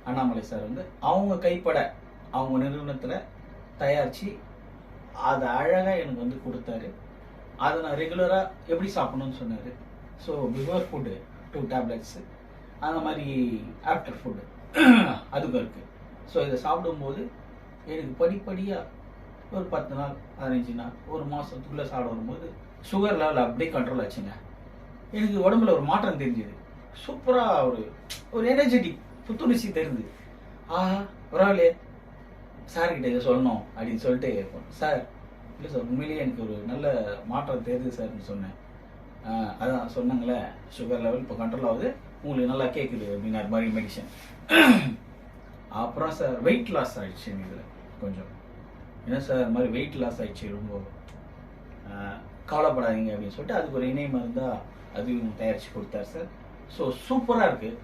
Annamalai sir வந்து அவங்க கைப்பட அவங்க நிறுவனத்தில் தயாரித்து அதை அழகாக எனக்கு வந்து கொடுத்தாரு. அதை நான் ரெகுலராக எப்படி சாப்பிடணும்னு சொன்னார். ஸோ பிஃபோர் ஃபுட்டு 2 டேப்லெட்ஸு, அந்த மாதிரி ஆஃப்டர் ஃபுட்டு அதுக்கும் இருக்குது. ஸோ இதை சாப்பிடும்போது எனக்கு படிப்படியாக ஒரு 10 நாள் 15 நாள் ஒரு மாதத்துக்குள்ளே சாப்பிட வரும்போது சுகர் லெவல் அப்படியே கண்ட்ரோல் ஆச்சுங்க. எனக்கு உடம்புல ஒரு மாற்றம் தெரிஞ்சுது. சூப்பராக ஒரு எனர்ஜெட்டிக் புத்துணர்ச்சி தெரியுது. ஆஹா பரவாயில்லையே, சார்கிட்ட இதை சொல்லணும் அப்படின்னு சொல்லிட்டு சார் இல்லை சார் உண்மையிலேயே எனக்கு ஒரு நல்ல மாற்றம் தெரியுது சார்னு சொன்னேன். அதான் சொன்னாங்களே சுகர் லெவல் இப்போ கண்ட்ரோல் ஆகுது, உங்களுக்கு நல்லா கேட்குது அப்படின்னு அது மாதிரி மெடிசன். அப்புறம் சார் வெயிட் லாஸ் ஆகிடுச்சு இதில் கொஞ்சம். என்ன சார் இது மாதிரி வெயிட் லாஸ் ஆகிடுச்சு, ரொம்ப கவலைப்படாதீங்க அப்படின்னு சொல்லிட்டு அதுக்கு ஒரு இணை மருந்தா அதுவும் தயாரித்து கொடுத்தார் சார். ஸோ சூப்பராக இருக்குது.